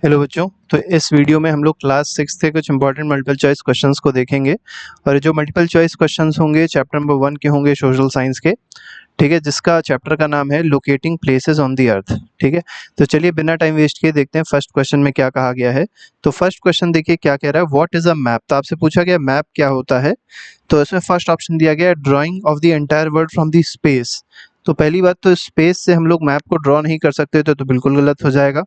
Hello बच्चों, तो इस वीडियो में हम लोग क्लास 6 के कुछ इंपॉर्टेंट मल्टीपल चॉइस क्वेश्चंस को देखेंगे। और जो मल्टीपल चॉइस क्वेश्चंस होंगे चैप्टर नंबर 1 के होंगे, सोशल साइंस के। ठीक है, जिसका चैप्टर का नाम है locating places on the earth. ठीक है, तो चलिए बिना टाइम वेस्ट किए देखते हैं फर्स्ट क्वेश्चन में क्या कहा गया है। तो फर्स्ट क्वेश्चन देखिए क्या कह रहा है, व्हाट इज अ मैप। तो आपसे पूछा गया मैप क्या होता है। तो इसमें फर्स्ट ऑप्शन दिया गया है drying of the entire world from the space. तो पहली बात तो स्पेस से हम लोग मैप को ड्रॉ नहीं कर सकते, तो बिल्कुल गलत हो जाएगा।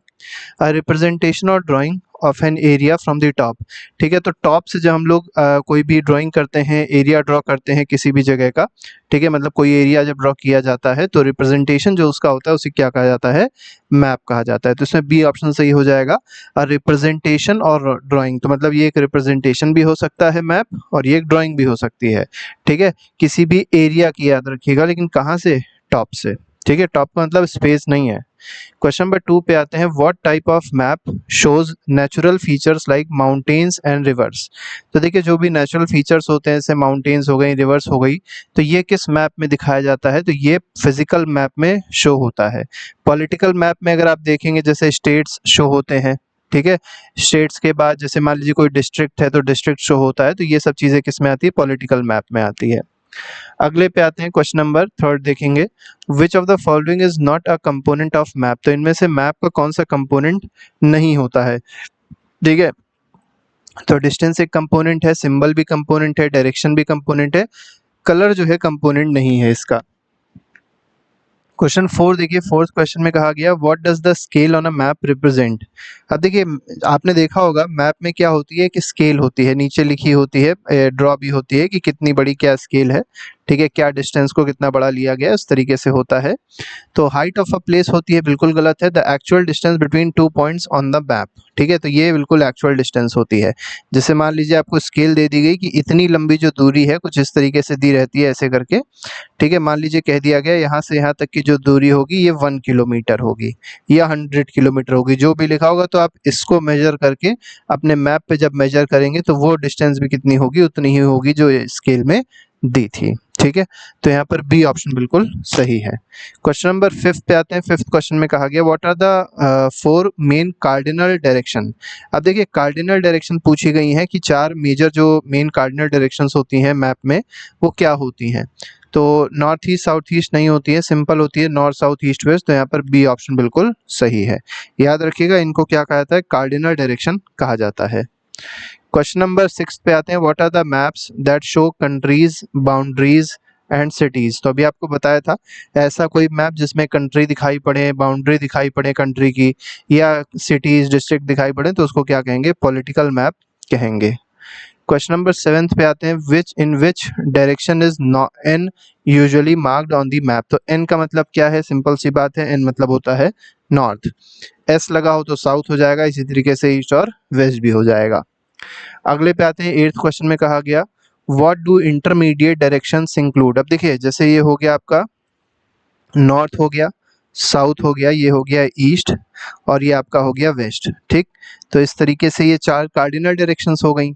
रिप्रेजेंटेशन और drying of an area from the top. ठीक है, तो टॉप से जब हम लोग कोई भी ड्राइंग करते हैं, एरिया ड्रॉ करते हैं किसी भी जगह का। ठीक है, मतलब कोई एरिया जब ड्रॉ किया जाता है तो रिप्रेजेंटेशन जो उसका होता है उसे क्या कहा जाता है, मैप कहा जाता है। तो इसमें बी ऑप्शन सही हो जाएगा। रिप्रेजेंटेशन और ड्राइंग, तो मतलब ये एक रिप्रेजेंटेशन भी हो सकता है मैप, और ये एक ड्राइंग भी हो सकती है। ठीक है, किसी भी एरिया की याद रखिएगा, लेकिन कहाँ से, टॉप से। ठीक है, टॉप का मतलब स्पेस नहीं है। क्वेश्चन नंबर 2 पे आते हैं, what type of map shows natural features like mountains and reverse. तो देखिए जो भी नेचुरल फीचर्स होते हैं जैसे माउंटेन्स हो गई, रिवर्स हो गई, तो ये किस मैप में दिखाया जाता है, तो ये फिजिकल मैप में शो होता है। पॉलिटिकल मैप में अगर आप देखेंगे जैसे स्टेट्स शो होते हैं। ठीक है, स्टेट्स के बाद जैसे मान लीजिए कोई डिस्ट्रिक्ट है तो डिस्ट्रिक्ट शो होता है, तो ये सब चीजें किस में आती है, पॉलिटिकल मैप में आती है। अगले पे आते हैं, क्वेश्चन नंबर 3 देखेंगे, विच of the following is not a component of map. तो इनमें से मैप का कौन सा कंपोनेंट नहीं होता है। ठीक है, तो डिस्टेंस एक कंपोनेंट है, सिंबल भी कंपोनेंट है, डायरेक्शन भी कंपोनेंट है, कलर जो है कंपोनेंट नहीं है इसका। क्वेश्चन 4 देखिए, फोर्थ क्वेश्चन में कहा गया, what does the scale on a map represent. अब देखिए आपने देखा होगा मैप में क्या होती है कि स्केल होती है, नीचे लिखी होती है, ड्रॉ भी होती है कि कितनी बड़ी क्या स्केल है। ठीक है, क्या डिस्टेंस को कितना बड़ा लिया गया है, उस तरीके से होता है। तो हाइट ऑफ अ प्लेस होती है, बिल्कुल गलत है। The actual distance between 2 points on the map. ठीक है, तो ये बिल्कुल एक्चुअल डिस्टेंस होती है। जैसे मान लीजिए आपको स्केल दे दी गई कि इतनी लंबी जो दूरी है कुछ इस तरीके से दी रहती है ऐसे करके। ठीक है, मान लीजिए कह दिया गया यहाँ से यहाँ तक की जो दूरी होगी ये 1 किलोमीटर होगी या 100 किलोमीटर होगी, जो भी लिखा होगा, तो आप इसको मेजर करके अपने मैप पे जब मेजर करेंगे तो वो डिस्टेंस भी कितनी होगी, उतनी ही होगी जो स्केल में दी थी। ठीक है, तो यहाँ पर बी ऑप्शन बिल्कुल सही है। क्वेश्चन नंबर 5 पे आते हैं। फिफ्थ क्वेश्चन में कहा गया, what are the 4 main cardinal direction. अब देखिए कार्डिनल डायरेक्शन पूछी गई है कि 4 मेजर जो मेन कार्डिनल डायरेक्शंस होती हैं मैप में वो क्या होती हैं। तो नॉर्थ ईस्ट साउथ ईस्ट नहीं होती है, सिंपल होती है नॉर्थ साउथ ईस्ट वेस्ट। तो यहाँ पर बी ऑप्शन बिल्कुल सही है। याद रखिएगा इनको क्या कहा जाता है, कार्डिनल डायरेक्शन कहा जाता है। क्वेश्चन नंबर 6 पे आते हैं, what are the maps that show countries, boundaries and cities. तो अभी आपको बताया था ऐसा कोई मैप जिसमें कंट्री दिखाई पड़े, बाउंड्री दिखाई पड़े कंट्री की, या सिटीज डिस्ट्रिक्ट दिखाई पड़े, तो उसको क्या कहेंगे, पॉलिटिकल मैप कहेंगे। क्वेश्चन नंबर 7 पे आते हैं, which direction is an usually marked on the map. तो एन का मतलब क्या है, सिंपल सी बात है, एन मतलब होता है नॉर्थ। एस लगा हो तो साउथ हो जाएगा, इसी तरीके से ईस्ट और वेस्ट भी हो जाएगा। अगले पे आते हैं, 8th क्वेश्चन में कहा गया, what do intermediate directions include. अब देखिए जैसे ये हो गया आपका नॉर्थ हो गया, साउथ हो गया, ये हो गया ईस्ट, और ये आपका हो गया वेस्ट। ठीक, तो इस तरीके से ये 4 कार्डिनल डायरेक्शंस हो गई।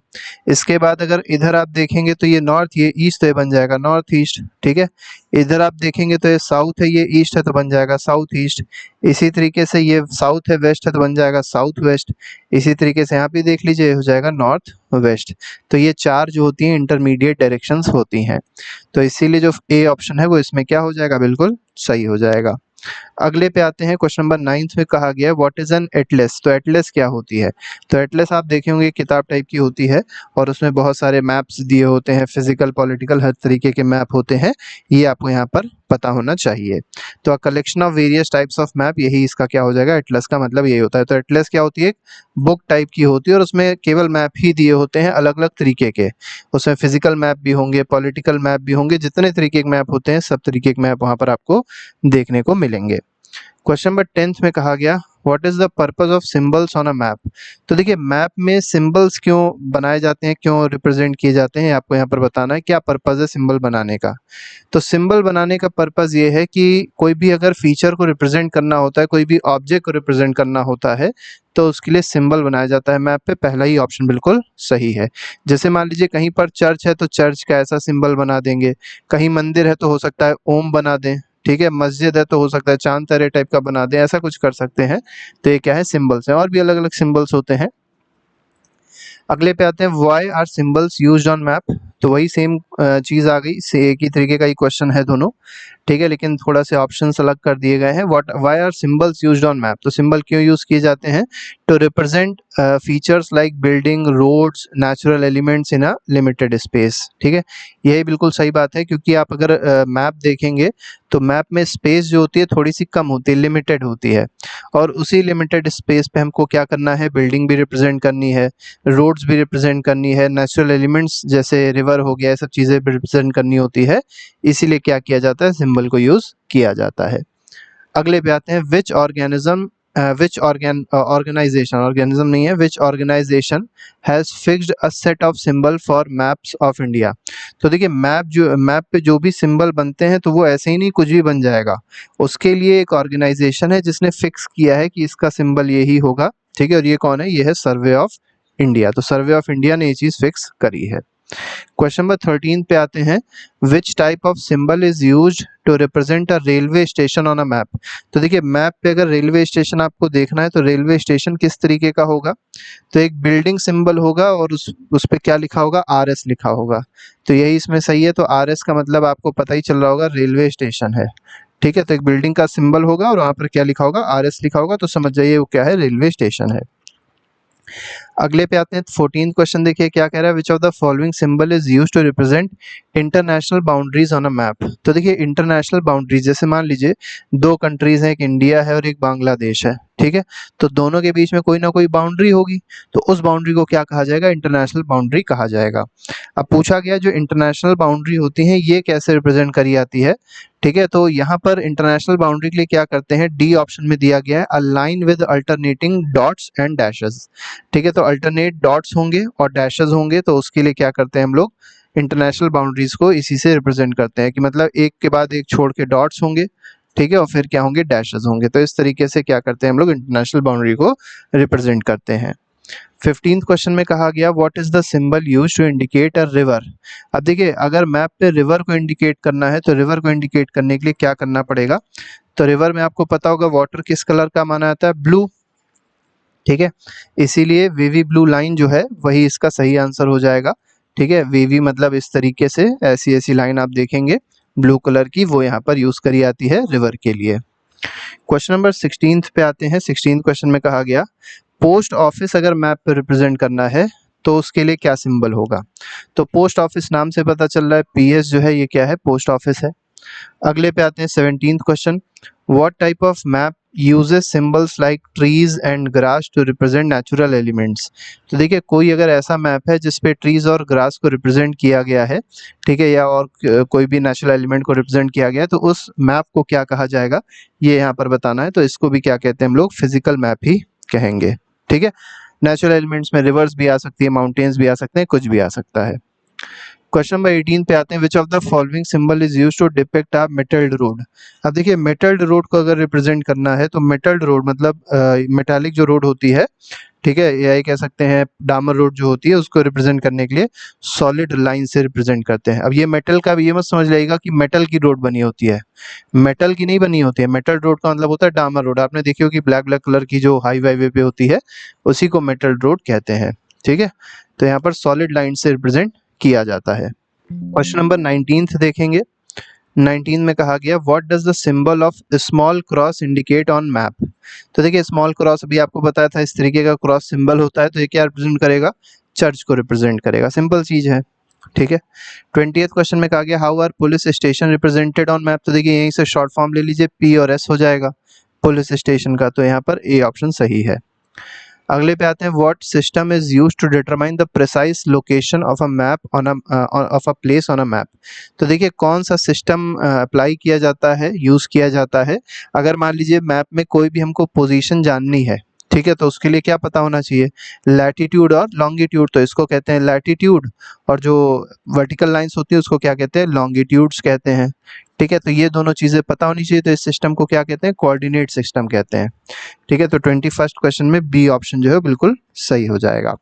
इसके बाद अगर इधर आप देखेंगे तो ये नॉर्थ, ये ईस्ट, तो ये बन जाएगा नॉर्थ ईस्ट। ठीक है, इधर आप देखेंगे तो ये साउथ है, ये ईस्ट है, तो बन जाएगा साउथ ईस्ट। इसी तरीके से ये साउथ है, वेस्ट है, तो बन जाएगा साउथ वेस्ट। इसी तरीके से यहाँ पे देख लीजिए हो जाएगा नॉर्थ वेस्ट। तो ये 4 जो होती हैं इंटरमीडिएट डायरेक्शंस होती हैं। तो इसीलिए जो ए ऑप्शन है वो इसमें क्या हो जाएगा, बिल्कुल सही हो जाएगा। अगले पे आते हैं, क्वेश्चन नंबर 9 में कहा गया है, व्हाट इज एन एटलस। तो एटलस क्या होती है। तो एटलस आप देखे होंगे किताब टाइप की होती है, और उसमें बहुत सारे मैप्स दिए होते हैं, फिजिकल पॉलिटिकल हर तरीके के मैप होते हैं। ये आपको यहाँ पर पता होना चाहिए। तो a collection of various types of map, यही इसका क्या हो जाएगा, एटलस का मतलब यही होता है। तो एटलस क्या होती है, बुक टाइप की होती है, और उसमें केवल मैप ही दिए होते हैं अलग अलग तरीके के। उसमें फिजिकल मैप भी होंगे, पॉलिटिकल मैप भी होंगे, जितने तरीके के मैप होते हैं सब तरीके के मैप वहाँ पर आपको देखने को मिलेंगे। क्वेश्चन नंबर 10 में कहा गया, what is the purpose of symbols on a map. तो देखिए मैप में सिंबल्स क्यों बनाए जाते हैं, क्यों रिप्रेजेंट किए जाते हैं, आपको यहाँ पर बताना है क्या पर्पस है सिंबल बनाने का। तो सिंबल बनाने का पर्पस ये है कि कोई भी अगर फीचर को रिप्रेजेंट करना होता है, कोई भी ऑब्जेक्ट को रिप्रेजेंट करना होता है, तो उसके लिए सिंबल बनाया जाता है मैप पे। पहला ही ऑप्शन बिल्कुल सही है। जैसे मान लीजिए कहीं पर चर्च है तो चर्च का ऐसा सिंबल बना देंगे, कहीं मंदिर है तो हो सकता है ओम बना दें। ठीक है, मस्जिद है तो हो सकता है चांद तारे टाइप का बना दें, ऐसा कुछ कर सकते हैं। तो ये क्या है, सिंबल्स हैं, और भी अलग अलग सिंबल्स होते हैं। अगले पे आते हैं, why are symbols used on map. तो वही सेम चीज आ गई, से एक ही तरीके का ही क्वेश्चन है दोनों, ठीक है, लेकिन थोड़ा से ऑप्शंस अलग कर दिए गए हैं। What why are symbols used on map, तो सिंबल क्यों यूज किए जाते हैं, to represent features like building, roads, natural elements in a limited space. ठीक है, यही बिल्कुल सही बात है, क्योंकि आप अगर मैप देखेंगे तो मैप में स्पेस जो होती है थोड़ी सी कम होती है, लिमिटेड होती है, और उसी लिमिटेड स्पेस पे हमको क्या करना है, बिल्डिंग भी रिप्रेजेंट करनी है, रोड्स भी रिप्रेजेंट करनी है, नेचुरल एलिमेंट्स जैसे रिवर हो गया, ये सब चीज़ें रिप्रेजेंट करनी होती है, इसीलिए क्या किया जाता है, सिंबल को यूज़ किया जाता है। अगले पे आते हैं, which organism which organization, organism नहीं है, which organization has fixed a set of symbol for maps of India. तो देखिए, मैप पे जो भी सिंबल बनते हैं तो वो ऐसे ही नहीं कुछ भी बन जाएगा, उसके लिए एक ऑर्गेनाइजेशन है जिसने फिक्स किया है कि इसका सिंबल यही होगा। ठीक है, और ये कौन है, ये है सर्वे ऑफ इंडिया। तो सर्वे ऑफ इंडिया ने ये चीज़ फिक्स करी है। क्वेश्चन नंबर 13 पे आते हैं, which type of symbol is used to represent a railway station on a map. तो देखिए, मैप पे अगर रेलवे स्टेशन आपको देखना है तो रेलवे स्टेशन किस तरीके का होगा, तो एक बिल्डिंग सिंबल होगा और उस पे क्या लिखा होगा, आरएस लिखा होगा। तो यही इसमें सही है, तो आरएस का मतलब आपको पता ही चल रहा होगा, रेलवे स्टेशन है। ठीक है, तो एक बिल्डिंग का सिंबल होगा और वहां पर क्या लिखा होगा, आरएस लिखा होगा, तो समझ जाइए वो क्या है, रेलवे स्टेशन है। अगले पे आते हैं, 14 क्वेश्चन देखिए क्या कह रहा है, which of the following symbol is used to represent international boundaries on a map. तो देखिए, इंटरनेशनल बाउंड्रीज जैसे मान लीजिए दो कंट्रीज हैं, एक इंडिया है और एक बांग्लादेश है, ठीक है, तो दोनों के बीच में कोई ना कोई बाउंड्री होगी, तो उस बाउंड्री को क्या कहा जाएगा, इंटरनेशनल बाउंड्री कहा जाएगा। अब पूछा गया जो इंटरनेशनल बाउंड्री होती है ये कैसे रिप्रेजेंट करी जाती है। ठीक है, तो यहाँ पर इंटरनेशनल बाउंड्री के लिए क्या करते हैं, डी ऑप्शन में दिया गया है, a line with alternating dots and dashes. ठीक है, तो अल्टरनेट डॉट्स होंगे और डैशेस होंगे, तो उसके लिए क्या करते हैं हम लोग, इंटरनेशनल बाउंड्रीज को इसी से रिप्रेजेंट करते हैं, कि मतलब एक के बाद एक छोड़ के डॉट्स होंगे, ठीक है, और फिर क्या होंगे, डैशेस होंगे। तो इस तरीके से क्या करते हैं हम लोग, इंटरनेशनल बाउंड्री को रिप्रेजेंट करते हैं। 15th क्वेश्चन में कहा गया, what is the symbol used to indicate a river. अब देखिए, अगर मैप पे रिवर को इंडिकेट करना है तो रिवर को इंडिकेट करने के लिए क्या करना पड़ेगा, तो रिवर में आपको पता होगा वाटर किस कलर का माना जाता है, ब्लू। ठीक है, इसीलिए वीवी ब्लू लाइन जो है वही इसका सही आंसर हो जाएगा। ठीक है, वीवी मतलब इस तरीके से ऐसी ऐसी लाइन आप देखेंगे ब्लू कलर की, वो यहाँ पर यूज करी जाती है रिवर के लिए। क्वेश्चन नंबर 16 पे आते हैं। 16 क्वेश्चन में कहा गया, पोस्ट ऑफिस अगर मैप पे रिप्रेजेंट करना है तो उसके लिए क्या सिंबल होगा। तो पोस्ट ऑफिस नाम से पता चल रहा है, पीएस जो है ये क्या है, पोस्ट ऑफिस है। अगले पे आते हैं 17th question, what type of map uses symbols like trees and grass to represent natural elements. तो देखिए, कोई अगर ऐसा मैप है जिसपे ट्रीज और ग्रास को रिप्रेजेंट किया गया है, ठीक है, या और कोई भी नेचुरल एलिमेंट को रिप्रेजेंट किया गया है, तो उस मैप को क्या कहा जाएगा, ये यहाँ पर बताना है। तो इसको भी क्या कहते हैं हम लोग, फिजिकल मैप ही कहेंगे। ठीक है, नेचुरल एलिमेंट्स में रिवर्स भी आ सकती है, माउंटेन्स भी आ सकते हैं, कुछ भी आ सकता है। क्वेश्चन नंबर 18 पे आते हैं, which of the following symbol is used to depict a metalled road. अब देखिए, मेटल्ड रोड को अगर रिप्रेजेंट करना है तो मेटल्ड रोड मतलब मेटालिक जो रोड होती है, ठीक है, या ये कह सकते हैं डामर रोड जो होती है, उसको रिप्रेजेंट करने के लिए सॉलिड लाइन से रिप्रेजेंट करते हैं। अब ये मेटल का भी ये मत समझ लीजिएगा कि मेटल की रोड बनी होती है, मेटल की नहीं बनी होती है। मेटल रोड का मतलब होता है डामर रोड, आपने देखी होगी ब्लैक ब्लैक कलर की जो हाईवे पे होती है, उसी को मेटल रोड कहते हैं। ठीक है, तो यहाँ पर सॉलिड लाइन से रिप्रेजेंट किया जाता है। क्वेश्चन नंबर 19 देखेंगे। 19 में कहा गया, what does the symbol of small cross indicate on map. तो देखिए, स्मॉल क्रॉस अभी आपको बताया था, इस तरीके का क्रॉस सिंबल होता है, तो ये क्या रिप्रेजेंट करेगा, चर्च को रिप्रेजेंट करेगा, सिंपल चीज है। ठीक है, 20th क्वेश्चन में कहा गया, how are police station represented on map. तो देखिए, यहीं से शॉर्ट फॉर्म ले लीजिए, पी और एस हो जाएगा पुलिस स्टेशन का, तो यहाँ पर ए ऑप्शन सही है। अगले पे आते हैं, what system is used to determine the precise location of a map on of a place on a map. तो देखिए, कौन सा सिस्टम अप्लाई किया जाता है, यूज किया जाता है, अगर मान लीजिए मैप में कोई भी हमको पोजीशन जाननी है, ठीक है, तो उसके लिए क्या पता होना चाहिए, लैटिट्यूड और लॉन्गिट्यूड। तो इसको कहते हैं लैटिट्यूड, और जो वर्टिकल लाइंस होती है उसको क्या कहते हैं, लॉन्गिट्यूड्स कहते हैं। ठीक है, तो ये दोनों चीजें पता होनी चाहिए, तो इस सिस्टम को क्या कहते हैं, कोऑर्डिनेट सिस्टम कहते हैं। ठीक है, तो 21st क्वेश्चन में बी ऑप्शन जो है बिल्कुल सही हो जाएगा।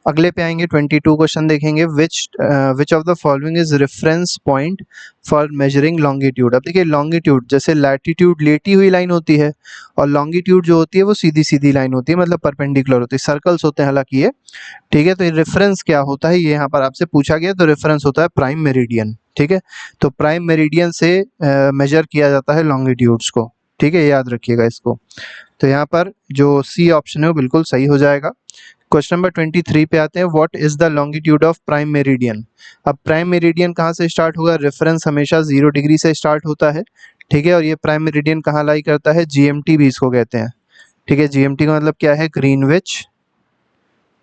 अगले पे आएंगे 22 क्वेश्चन देखेंगे, विच of the following is reference point for measuring longitude. अब देखिए लॉन्गिट्यूड, जैसे लैटिट्यूड लेटी हुई लाइन होती है और लॉन्गिट्यूड जो होती है वो सीधी सीधी लाइन होती है, मतलब परपेंडिकुलर होती है, सर्कल्स होते हैं हालांकि ये, ठीक है। तो ये रेफरेंस क्या होता है, ये यहाँ पर आपसे पूछा गया, तो रेफरेंस होता है प्राइम मेरिडियन, ठीक है। तो प्राइम मेरिडियन से मेजर किया जाता है लॉन्गिट्यूड्स को, ठीक है, याद रखिएगा इसको। तो यहाँ पर जो सी ऑप्शन है वो बिल्कुल सही हो जाएगा। क्वेश्चन नंबर 23 पे आते हैं, what is the longitude of prime meridian. अब प्राइम मेरिडियन कहाँ से स्टार्ट होगा, रेफरेंस हमेशा 0 डिग्री से स्टार्ट होता है, ठीक है। और ये प्राइम मेरिडियन कहाँ लाई करता है, जीएमटी भी इसको कहते हैं, ठीक है। जीएमटी का मतलब क्या है, ग्रीनविच,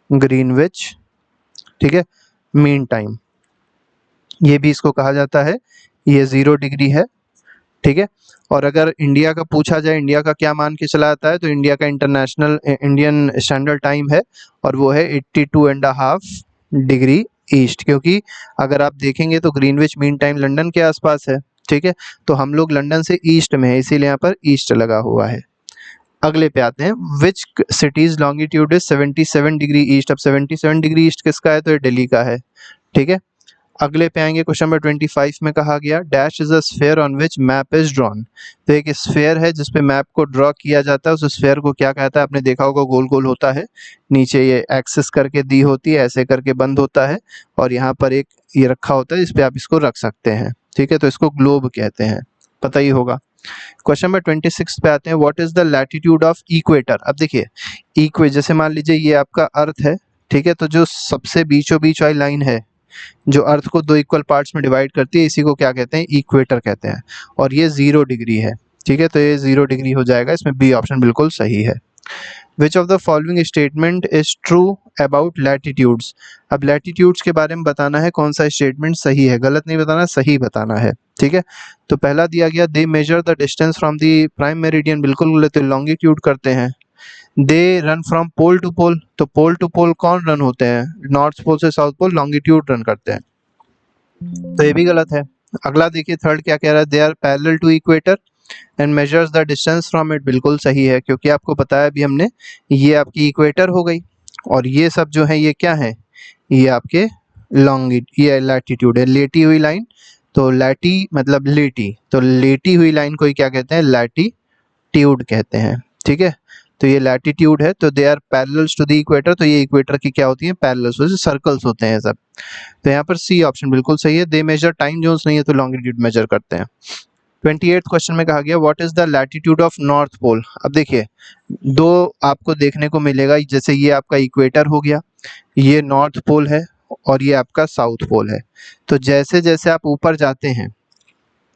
ग्रीनविच, ठीक है, मीन टाइम, ये भी इसको कहा जाता है। ये 0 डिग्री है, ठीक है। और अगर इंडिया का पूछा जाए, इंडिया का क्या मान के चला जाता है, तो इंडिया का इंटरनेशनल इंडियन स्टैंडर्ड टाइम है और वो है 82.5 डिग्री ईस्ट, क्योंकि अगर आप देखेंगे तो ग्रीनविच मीन टाइम लंदन के आसपास है, ठीक है। तो हम लोग लंदन से ईस्ट में है, इसीलिए यहाँ पर ईस्ट लगा हुआ है। अगले पे आते हैं, विच cities longitude is 77 degree east. अब 77 डिग्री ईस्ट किसका है, तो ये दिल्ली का है, ठीक है। अगले पे आएंगे, क्वेश्चन नंबर 25 में कहा गया, dash is a sphere on which map is drawn. तो एक स्फीयर है जिसपे मैप को ड्रॉ किया जाता है, उस स्फीयर को क्या कहता है, आपने देखा होगा गोल गोल होता है, नीचे ये एक्सिस करके दी होती है, ऐसे करके बंद होता है और यहाँ पर एक ये रखा होता है, इस पे आप इसको रख सकते हैं, ठीक है। तो इसको ग्लोब कहते हैं, पता ही होगा। क्वेश्चन नंबर 26 पे आते हैं, what is the latitude of equator. अब देखिए जैसे मान लीजिए ये आपका अर्थ है, ठीक है। तो जो सबसे बीचों बीच वाली लाइन है जो अर्थ को 2 इक्वल पार्ट्स में डिवाइड करती है, इसी को क्या कहते हैं, इक्वेटर कहते हैं। और ये 0 डिग्री है, ठीक है। तो ये 0 डिग्री हो जाएगा, इसमें बी ऑप्शन बिल्कुल सही है। Which of the following statement is true about latitudes. अब लैटिट्यूड्स के बारे में बताना है कौन सा स्टेटमेंट सही है, गलत नहीं बताना, सही बताना है, ठीक है। तो पहला दिया गया, they measure the distance from the prime meridian, बिल्कुल गलत है, लॉन्गिट्यूड करते हैं। They run from pole to pole, तो पोल टू पोल कौन रन होते हैं, नॉर्थ पोल से साउथ पोल लॉन्गिट्यूड रन करते हैं, तो ये भी गलत है। अगला देखिए थर्ड क्या कह रहा है, they are parallel to equator and measures the distance from it, बिल्कुल सही है, क्योंकि आपको बताया भी हमने, ये आपकी इक्वेटर हो गई और ये सब जो है ये क्या है, ये आपके ये लैटिट्यूड है, लेटी हुई लाइन। तो लैटी मतलब लेटी, तो लेटी हुई लाइन को ही क्या कहते हैं, लैटिट्यूड कहते हैं, ठीक है। तो ये लैटिट्यूड है, तो they are parallels to the equator, तो ये इक्वेटर की क्या होती है, पैरेलल्स, सर्कल्स होते हैं सब। तो यहाँ पर सी ऑप्शन बिल्कुल सही है। दे मेजर टाइम जोन्स नहीं है, तो लॉन्गिट्यूड मेजर करते हैं। 28th क्वेश्चन में कहा गया, what is the latitude of north pole. अब देखिए दो आपको देखने को मिलेगा, जैसे ये आपका इक्वेटर हो गया, ये नॉर्थ पोल है और ये आपका साउथ पोल है। तो जैसे जैसे आप ऊपर जाते हैं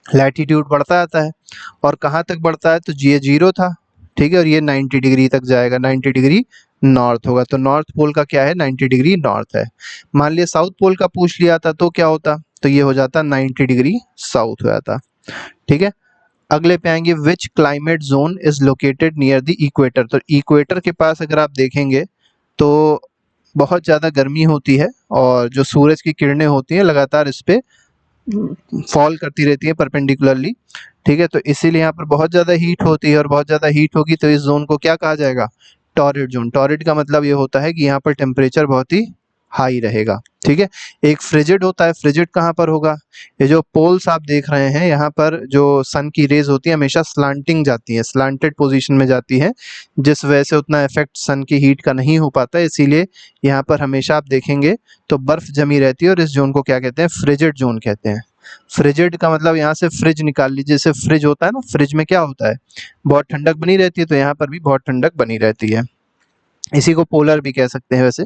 लैटिट्यूड बढ़ता जाता है, और कहाँ तक बढ़ता है, तो ये 0 था, ठीक है, और ये 90 डिग्री तक जाएगा, 90 डिग्री नॉर्थ होगा। तो नॉर्थ पोल का क्या है, 90 डिग्री नॉर्थ है। मान लिया साउथ पोल का पूछ लिया था तो क्या होता, तो ये हो जाता 90 डिग्री साउथ हो जाता, ठीक है। अगले पे आएंगे, which climate zone is located near the equator. तो इक्वेटर के पास अगर आप देखेंगे तो बहुत ज़्यादा गर्मी होती है और जो सूरज की किरणें होती हैं लगातार इस पे फॉल करती रहती है परपेंडिकुलरली, ठीक है। तो इसीलिए यहाँ पर बहुत ज़्यादा हीट होती है और बहुत ज़्यादा हीट होगी तो इस जोन को क्या कहा जाएगा, टॉरिड जोन। टॉरिड का मतलब ये होता है कि यहाँ पर टेम्परेचर बहुत ही हाई रहेगा, ठीक है। एक फ्रिजिड होता है, फ्रिजिड कहाँ पर होगा, ये जो पोल्स आप देख रहे हैं यहाँ पर जो सन की रेज होती है हमेशा स्लांटिंग जाती है, स्लांटेड पोजीशन में जाती है, जिस वजह से उतना इफेक्ट सन की हीट का नहीं हो पाता है, इसीलिए यहाँ पर हमेशा आप देखेंगे तो बर्फ जमी रहती है और इस जोन को क्या कहते हैं, फ्रिजिड जोन कहते हैं। फ्रिजिड का मतलब यहाँ से फ्रिज निकाल लीजिए, जैसे फ्रिज होता है ना, फ्रिज में क्या होता है, बहुत ठंडक बनी रहती है, तो यहाँ पर भी बहुत ठंडक बनी रहती है, इसी को पोलर भी कह सकते हैं वैसे।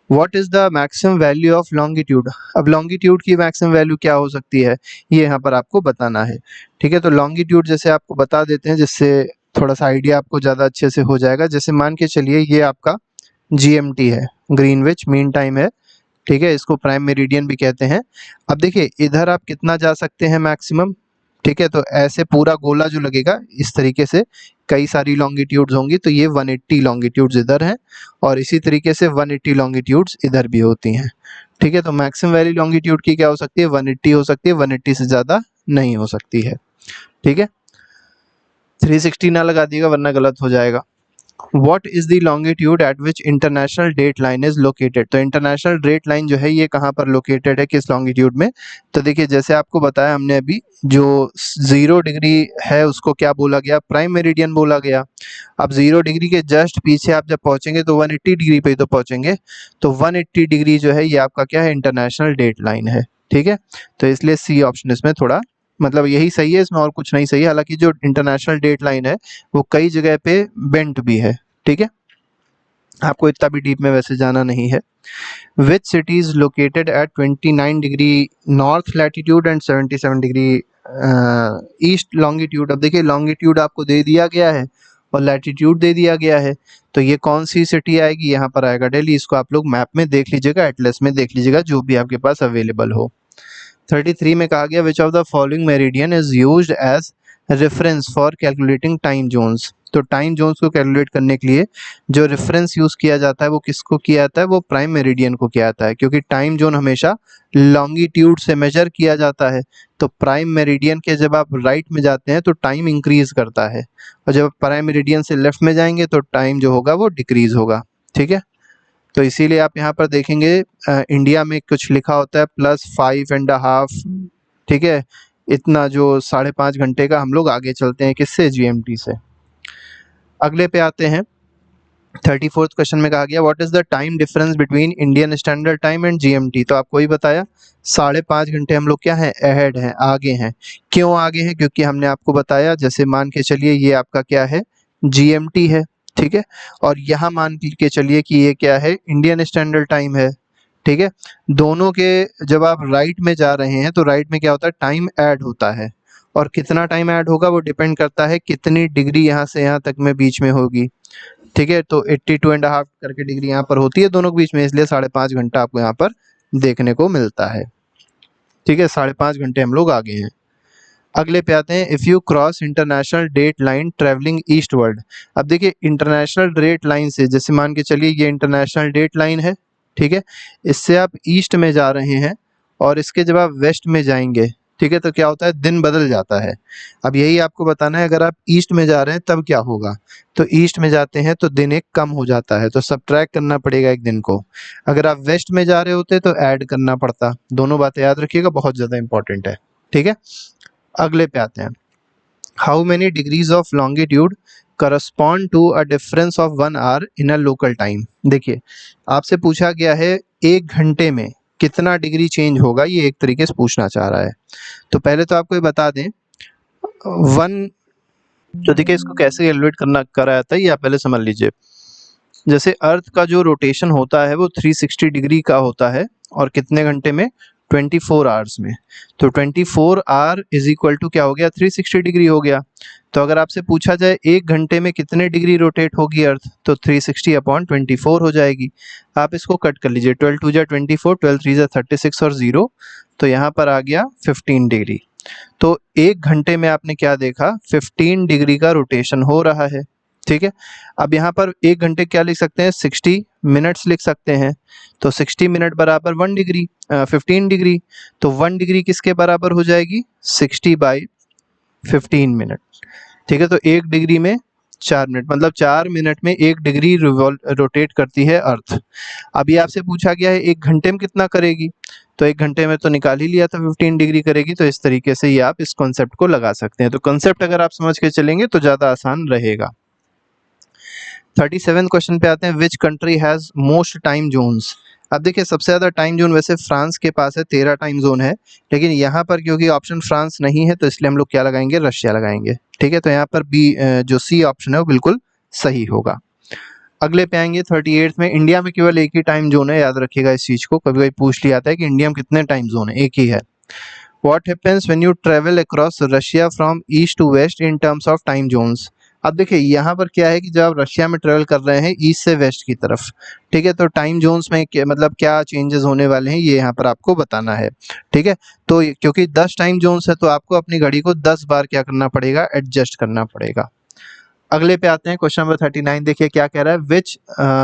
What is the maximum value of longitude. अब लॉन्गिट्यूड की मैक्सिमम वैल्यू क्या हो सकती है, ये यहाँ पर आपको बताना है, ठीक है। तो लॉन्गिट्यूड जैसे आपको बता देते हैं, जिससे थोड़ा सा आइडिया आपको ज़्यादा अच्छे से हो जाएगा। जैसे मान के चलिए ये आपका GMT है, ग्रीनविच मीन टाइम है, ठीक है, इसको प्राइम मेरिडियन भी कहते हैं। अब देखिए इधर आप कितना जा सकते हैं मैक्सिमम, ठीक है। तो ऐसे पूरा गोला जो लगेगा इस तरीके से कई सारी लॉन्गिट्यूड्स होंगी, तो ये 180 लॉन्गिट्यूड्स इधर हैं और इसी तरीके से 180 लॉन्गिट्यूड्स इधर भी होती हैं, ठीक है। तो मैक्सिमम वैल्यू लॉन्गिट्यूड की क्या हो सकती है, 180 हो सकती है, 180 से ज़्यादा नहीं हो सकती है, ठीक है। 360 ना लगा दिएगा वरना गलत हो जाएगा। What is the longitude at which international date line is located? तो इंटरनेशनल डेट लाइन जो है ये कहाँ पर लोकेटेड है, किस लॉन्गिट्यूड में? तो देखिए जैसे आपको बताया हमने अभी, जो 0 डिग्री है उसको क्या बोला गया, प्राइम मेरिडियन बोला गया। अब 0 डिग्री के जस्ट पीछे आप जब पहुंचेंगे तो 180 डिग्री पे ही तो पहुंचेंगे, तो 180 डिग्री जो है ये आपका क्या है, इंटरनेशनल डेट लाइन है। ठीक है, तो इसलिए सी ऑप्शन इसमें थोड़ा मतलब यही सही है, इसमें और कुछ नहीं सही है। हालांकि जो इंटरनेशनल डेट लाइन है वो कई जगह पे बेंट भी है। ठीक है, आपको इतना भी डीप में वैसे जाना नहीं है। Which city is located at 29 degree north latitude and 77 degree east longitude? अब देखिए लॉन्गिट्यूड आपको दे दिया गया है और लैटिट्यूड दे दिया गया है, तो ये कौन सी सिटी आएगी, यहाँ पर आएगा दिल्ली। इसको आप लोग मैप में देख लीजिएगा, एटलस में देख लीजिएगा, जो भी आपके पास अवेलेबल हो। 33 में कहा गया which of the following meridian is used as reference for calculating time zones? तो टाइम जोन्स को कैलकुलेट करने के लिए जो रेफरेंस यूज किया जाता है वो किसको किया जाता है, वो प्राइम मेरिडियन को किया जाता है, क्योंकि टाइम जोन हमेशा लॉन्गिट्यूड से मेजर किया जाता है। तो प्राइम मेरिडियन के जब आप राइट में जाते हैं तो टाइम इंक्रीज करता है, और जब प्राइम मेरिडियन से लेफ्ट में जाएंगे तो टाइम जो होगा वो डिक्रीज होगा। ठीक है, तो इसीलिए आप यहाँ पर देखेंगे इंडिया में कुछ लिखा होता है +5.5। ठीक है, इतना जो 5.5 घंटे का हम लोग आगे चलते हैं किससे, जीएमटी से। अगले पे आते हैं, 34th क्वेश्चन में कहा गया what is the time difference between Indian standard time and GMT? तो आपको ही बताया 5.5 घंटे हम लोग क्या है, अहेड हैं, आगे हैं। क्यों आगे हैं? क्योंकि हमने आपको बताया, जैसे मान के चलिए ये आपका क्या है, जीएमटी है। ठीक है, और यहाँ मान के चलिए कि ये क्या है, इंडियन स्टैंडर्ड टाइम है। ठीक है, दोनों के जब आप राइट में जा रहे हैं तो राइट में क्या होता है, टाइम ऐड होता है, और कितना टाइम ऐड होगा वो डिपेंड करता है कितनी डिग्री यहाँ से यहाँ तक में बीच में होगी। ठीक है, तो 82.5 करके डिग्री यहाँ पर होती है दोनों के बीच में, इसलिए 5.5 घंटा आपको यहाँ पर देखने को मिलता है। ठीक है, 5.5 घंटे हम लोग आगे हैं। अगले पे आते हैं, if you cross international date line travelling east world. अब देखिए इंटरनेशनल डेट लाइन से, जैसे मान के चलिए ये इंटरनेशनल डेट लाइन है। ठीक है, इससे आप ईस्ट में जा रहे हैं और इसके जब आप वेस्ट में जाएंगे, ठीक है, तो क्या होता है, दिन बदल जाता है। अब यही आपको बताना है, अगर आप ईस्ट में जा रहे हैं तब क्या होगा। तो ईस्ट में जाते हैं तो दिन एक कम हो जाता है, तो सब्ट्रैक्ट करना पड़ेगा एक दिन को। अगर आप वेस्ट में जा रहे होते तो ऐड करना पड़ता। दोनों बातें याद रखिएगा, बहुत ज़्यादा इंपॉर्टेंट है। ठीक है, अगले पे आते हैं, how many degrees of longitude correspond to a difference of 1 hour in a local time? देखिए आपसे पूछा गया है 1 घंटे में कितना डिग्री चेंज होगा, ये एक तरीके से पूछना चाह रहा है। तो पहले तो आपको ये बता दें, 1, तो देखिए इसको कैसे कैलकुलेट करना करा जाता है ये आप पहले समझ लीजिए। जैसे अर्थ का जो रोटेशन होता है वो 360 डिग्री का होता है, और कितने घंटे में, 24 आवर्स में। तो 24 आवर इज इक्वल टू क्या हो गया, 360 डिग्री हो गया। तो अगर आपसे पूछा जाए 1 घंटे में कितने डिग्री रोटेट होगी अर्थ, तो 360/24 हो जाएगी। आप इसको कट कर लीजिए, 12 2 जा 24, 12 3 जा 36 और 0, तो यहाँ पर आ गया 15 डिग्री। तो 1 घंटे में आपने क्या देखा, 15 डिग्री का रोटेशन हो रहा है। ठीक है, अब यहाँ पर 1 घंटे क्या लिख सकते हैं, 60 मिनट्स लिख सकते हैं। तो 60 मिनट बराबर 1 डिग्री, 15 डिग्री। तो 1 डिग्री किसके बराबर हो जाएगी, 60/15 मिनट। ठीक है, तो 1 डिग्री में 4 मिनट, मतलब 4 मिनट में 1 डिग्री रोटेट करती है अर्थ। अभी आपसे पूछा गया है 1 घंटे में कितना करेगी, तो 1 घंटे में तो निकाल ही लिया था 15 डिग्री करेगी। तो इस तरीके से ये आप इस कॉन्सेप्ट को लगा सकते हैं। तो कॉन्सेप्ट अगर आप समझ के चलेंगे तो ज़्यादा आसान रहेगा। 37 क्वेश्चन पे आते हैं, which country has most time zones? अब देखिए सबसे ज़्यादा टाइम जोन वैसे फ्रांस के पास है, 13 टाइम जोन है, लेकिन यहाँ पर क्योंकि ऑप्शन फ्रांस नहीं है तो इसलिए हम लोग क्या लगाएंगे, रशिया लगाएंगे। ठीक है, तो यहाँ पर बी जो सी ऑप्शन है वो बिल्कुल सही होगा। अगले पे आएंगे 38 में, इंडिया में केवल एक ही टाइम जोन है, याद रखिएगा इस चीज़ को, कभी कभी पूछ लिया जाता है कि इंडिया में कितने टाइम जोन है, एक ही है। What happens when you travel across Russia from east to west in terms of time zones? अब देखिए यहाँ पर क्या है कि जब आप रशिया में ट्रेवल कर रहे हैं ईस्ट से वेस्ट की तरफ, ठीक है, तो टाइम जोन्स में मतलब क्या चेंजेस होने वाले हैं ये यहाँ पर आपको बताना है। ठीक है, तो क्योंकि 10 टाइम जोन्स है तो आपको अपनी घड़ी को 10 बार क्या करना पड़ेगा, एडजस्ट करना पड़ेगा। अगले पे आते हैं, क्वेश्चन नंबर 39 देखिए क्या कह रहा है, which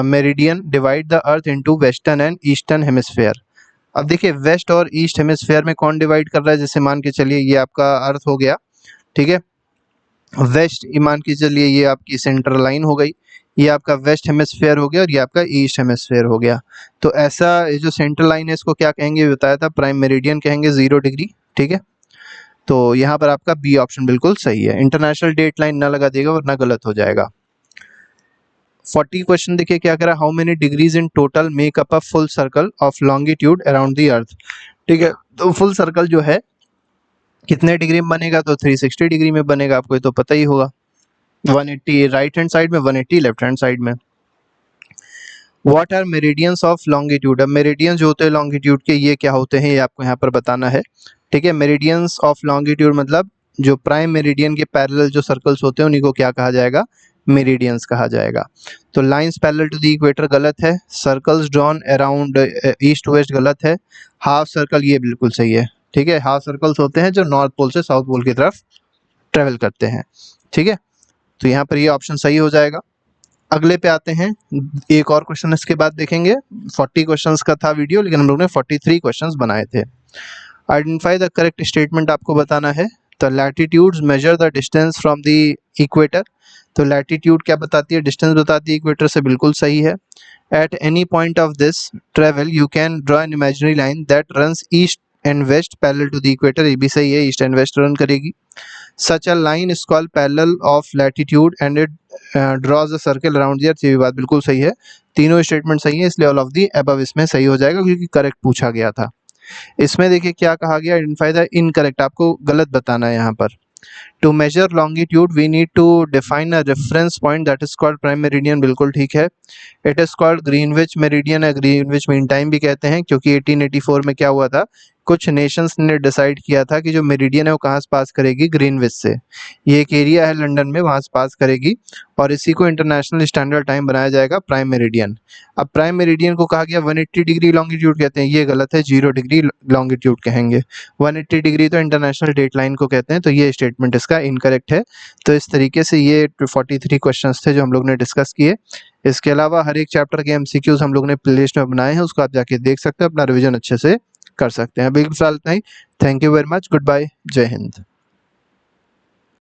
meridian divide the earth into western and eastern hemisphere? अब देखिए वेस्ट और ईस्ट हेमिस्फेयर में कौन डिवाइड कर रहा है, जैसे मान के चलिए ये आपका अर्थ हो गया। ठीक है, वेस्ट मान के चलिए ये आपकी सेंट्रल लाइन हो गई, ये आपका वेस्ट हेमिस्फेयर हो गया और ये आपका ईस्ट हेमिस्फेयर हो गया। तो ऐसा ये जो सेंट्रल लाइन है इसको क्या कहेंगे, बताया था प्राइम मेरिडियन कहेंगे 0 डिग्री। ठीक है, तो यहाँ पर आपका बी ऑप्शन बिल्कुल सही है। इंटरनेशनल डेट लाइन ना लगा देगा वरना गलत हो जाएगा। 40 क्वेश्चन देखिए क्या करा, how many degrees in total make up a full circle of longitude around the earth. ठीक है, तो फुल सर्कल जो है कितने डिग्री में बनेगा, तो 360 डिग्री में बनेगा, आपको ये तो पता ही होगा। 180 राइट हैंड साइड में, 180 लेफ्ट हैंड साइड में। What are meridians of longitude, अब मेरिडियन जो होते हैं लॉन्गिट्यूड के ये क्या होते हैं ये आपको यहाँ पर बताना है। ठीक है, मेरिडियंस ऑफ लॉन्गिट्यूड मतलब जो प्राइम मेरिडियन के पैरेलल जो सर्कल्स होते हैं उन्हीं को क्या कहा जाएगा, मेरिडियंस कहा जाएगा। तो lines parallel to the equator गलत है, circles drawn around east west गलत है, हाफ सर्कल ये बिल्कुल सही है। ठीक है, हाफ सर्कल्स होते हैं जो नॉर्थ पोल से साउथ पोल की तरफ ट्रेवल करते हैं। ठीक है, तो यहाँ पर ये ऑप्शन सही हो जाएगा। अगले पे आते हैं, एक और क्वेश्चन इसके बाद देखेंगे। 40 क्वेश्चंस का था वीडियो लेकिन हम लोग ने 43 क्वेश्चंस बनाए थे। आइडेंटिफाई द करेक्ट स्टेटमेंट आपको बताना है। तो latitudes major the distance from the equator, तो लैटिट्यूड क्या बताती है, डिस्टेंस बताती है इक्वेटर से, बिल्कुल सही है। At any point of this travel you can draw an imaginary line that runs east and west parallel to the equator, ये भी सही है, ईस्ट एंड वेस्ट रन करेगी। Such a line is called parallel of latitude and it draws a circle around the earth, ये भी बात बिल्कुल सही है। तीनों स्टेटमेंट सही है इसलिए ऑल ऑफ दी अबव इसमें सही हो जाएगा क्योंकि करेक्ट पूछा गया था। इसमें देखिए क्या कहा गया, आइडेंटिफाई द इनकरेक्ट, आपको गलत बताना है यहाँ पर। To measure longitude we need to define a reference point that is called prime meridian, बिल्कुल ठीक है। It is called Greenwich meridian है, ग्रीनविच मीन टाइम भी कहते हैं क्योंकि 1884 में क्या हुआ था, कुछ नेशंस ने डिसाइड किया था कि जो मेरिडियन है वो कहाँ से पास करेगी, ग्रीनविच से। ये एक एरिया है लंदन में, वहाँ से पास करेगी और इसी को इंटरनेशनल स्टैंडर्ड टाइम बनाया जाएगा प्राइम मेरिडियन। अब प्राइम मेरिडियन को कहा गया 180 डिग्री लॉन्गिट्यूड कहते हैं, ये गलत है, 0 डिग्री लॉन्गिट्यूड कहेंगे। 180 डिग्री तो इंटरनेशनल डेट लाइन को कहते हैं, तो ये स्टेटमेंट इसका इनकरेक्ट है। तो इस तरीके से ये 43 क्वेश्चंस थे जो हम लोग ने डिस्कस किए। इसके अलावा हर एक चैप्टर के एमसीक्यूज हम लोग ने प्लेलिस्ट में बनाए हैं, उसको आप जाके देख सकते हैं, अपना रिवीजन अच्छे से कर सकते हैं। अभी फिलहाल इतना ही। Thank you very much, good bye, जय हिंद।